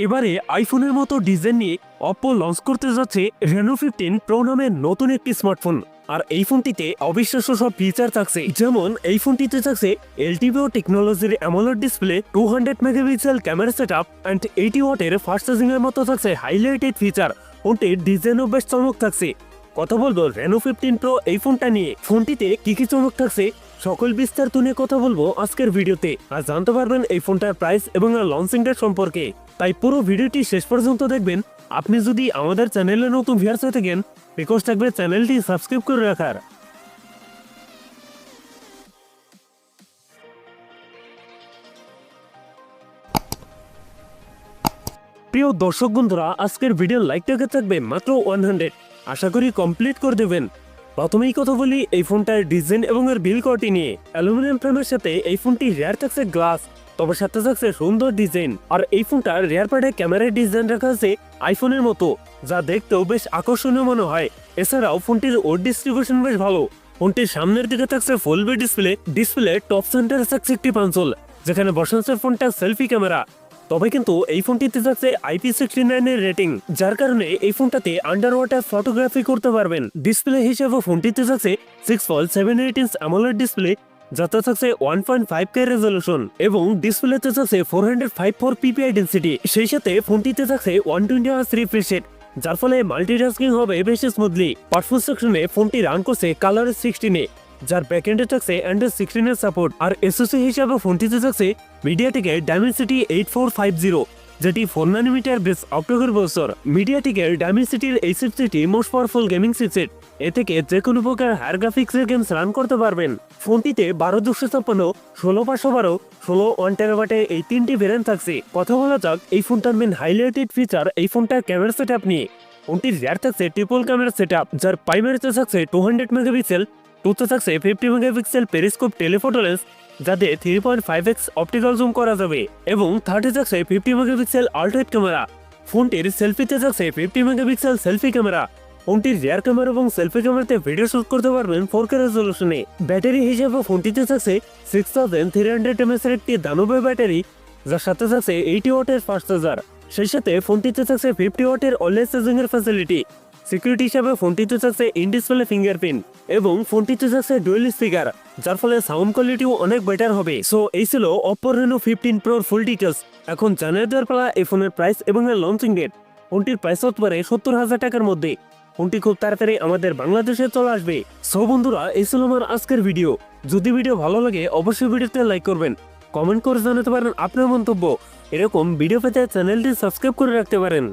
এবারে আইফোনের মতো ডিজাইন নিয়ে অপ্পো লঞ্চ করতে যাচ্ছে রেনো 15 প্রো নামের নতুন একটি স্মার্টফোন। আর এই ফোনটিতে অবিশ্বাস্য সব ফিচার থাকছে, যেমন এই ফোনটিতে থাকছে এলটিভিও টেকনোলজির AMOLED display, 200 megapixel camera setup and 80 ওয়াটের ফাস্ট চার্জিং এর মতো থাকছে হাইলাইটেড ফিচার। ফোনটির ডিজাইনও বেশ চমক থাকছে। কথা বলবো রেনো 15 প্রো এই ফোনটা নিয়ে। ফোনটিতে কি কি চমক থাকছে সকল বিস্তারিত নিয়ে কথা বলবো আজকের ভিডিওতে। আর জানতে পারবেন এই ফোনটার প্রাইস এবং লঞ্চিং ডেট সম্পর্কে। তাই পুরো ভিডিওটি শেষ পর্যন্ত দেখবেন। আপনি যদি আমাদের চ্যানেলে নতুন ভিউয়ার্স হয়ে থাকেন, রিকোয়েস্ট থাকবে চ্যানেলটি সাবস্ক্রাইব করে রাখার। প্রিয় দর্শক বন্ধুরা, আজকের ভিডিও লাইক থাকবে মাত্র 100। আশা করি কমপ্লিট করে দেবেন। প্রথমেই কথা বলি এই ফোনটার ডিজাইন এবং এর বিল কোয়ালিটি নিয়ে। অ্যালুমিনিয়াম ফ্রেমের সাথে এই ফোনটি রেয়ার থাকছে গ্লাস, তবে সাথে থাকছে সুন্দর ডিজাইন। আর এই ফোনটার রেয়ার প্যাডে ক্যামেরার ডিজাইন রাখা আছে আইফোনের মতো, যা দেখতেও বেশ আকর্ষণীয় মনে হয়। এছাড়াও ফোনটির ওয়েট ডিস্ট্রিবিউশন বেশ ভালো। ফোনটির সামনের দিকে থাকছে ফুল বি ডিসপ্লে টপ সেন্টারে থাকছে একটি পাঞ্চল, যেখানে বসাচ্ছে ফোনটা সেলফি ক্যামেরা। তবে কিন্তু এই ফোনটিতে থাকছে IP69 এর রেটিং, যার কারণে এই ফোনটাতে আন্ডার ওয়াটার ফটোগ্রাফি করতে পারবেন। ডিসপ্লে হিসেবে ফোনটিতে থাকছে 6.78 ইঞ্চ অ্যামোলেড ডিসপ্লে, যাতে থাকছে 1.5K রেজলিউশন এবং ডিসপ্লেতে থাকছে 405 PPI ডেনসিটি। সেই সাথে ফোনটিতে থাকছে 120 Hz রিফ্রেশ রেট, যার ফলে মাল্টিটাস্কিং হবে বেশ স্মুথলি। পারফরম্যান্স সেকশনে ফোনটি রান করছে কালার 16-এ, যার ব্যাকএন্ডে থাকছে অ্যান্ড্রয়েড 16 এর সাপোর্ট। আর এসওসি হিসাবে ফোনটিতে থাকছে মিডিয়াটেকের ডাইমেনসিটি 8450, যেটি 4 ন্যানোমিটার বেস অক্টোকোর প্রসেসর। মিডিয়াটেকের ডাইমেনসিটির এই চিপসেটটি মোস্ট পাওয়ারফুল গেমিং চিপসেট। এ থেকে যে কোনো প্রকার হায়ার গ্রাফিক্সের গেমস রান করতে পারবেন। ফোনটিতে 12/256, 16/512, 16 1TB এই তিনটি ভেরিয়েন্ট থাকছে। কথা বলা যাক এই ফোনটার মেন হাইলাইটেড ফিচার এই ফোনটার ক্যামেরা সেটআপ নিয়ে। ফোনটির রেয়ার থাকছে ট্রিপল ক্যামেরা সেটআপ, যার প্রাইমারিতে থাকছে 200 মেগাপিক্সেল, টুতে থাকছে 50 মেগাপিক্সেল পেরিস্কোপ টেলিফোটো লেন্স, যাতে 3.5x অপটিক্যাল জুম করা যাবে, এবং থার্ডে থাকছে 50 মেগাপিক্সেল আল্ট্রাইট ক্যামেরা। ফোনটির সেলফিতে থাকছে 50 মেগাপিক্সেল সেলফি ক্যামেরা। ফোনটির রিয়ার ক্যামেরা এবং সেলফি ক্যামেরাতে ভিডিও শুট করতে পারবেন 4K রেজলিউশনে। ব্যাটারি হিসেবে ফোনটিতে থাকছে 6300 mAh এর একটি দানবীয় ব্যাটারি, যার সাথে থাকছে 80 ওয়াটের ফাস্ট চার্জার। সেই সাথে ফোনটিতে থাকছে 50 ওয়াটের অলওয়েজ চার্জিং এর ফ্যাসিলিটি। সিকিউরিটি হিসাবে ফোনটিতে থাকছে ইন ডিসপ্লে ফিঙ্গারপ্রিন্ট এবং ফোনটিতে থাকছে ডুয়েল স্পিকার, যার ফলে সাউন্ড কোয়ালিটিও অনেক বেটার হবে। সো এই ছিল অপ্পো রেনো 15 প্রোর ফুল ডিটেলস। এখন জানিয়ে দেওয়ার পালা এই ফোনের প্রাইস এবং এর লঞ্চিং ডেট। ফোনটির প্রাইস হতে পারে 70,000 টাকার মধ্যে। ফোনটি খুব তাড়াতাড়ি আমাদের বাংলাদেশে চলে আসবে। সো বন্ধুরা, এই ছিল আমার আজকের ভিডিও। যদি ভিডিও ভালো লাগে অবশ্যই ভিডিওতে লাইক করবেন, কমেন্ট করে জানাতে পারেন আপনার মন্তব্য। এরকম ভিডিও পেতে চ্যানেলটি সাবস্ক্রাইব করে রাখতে পারেন।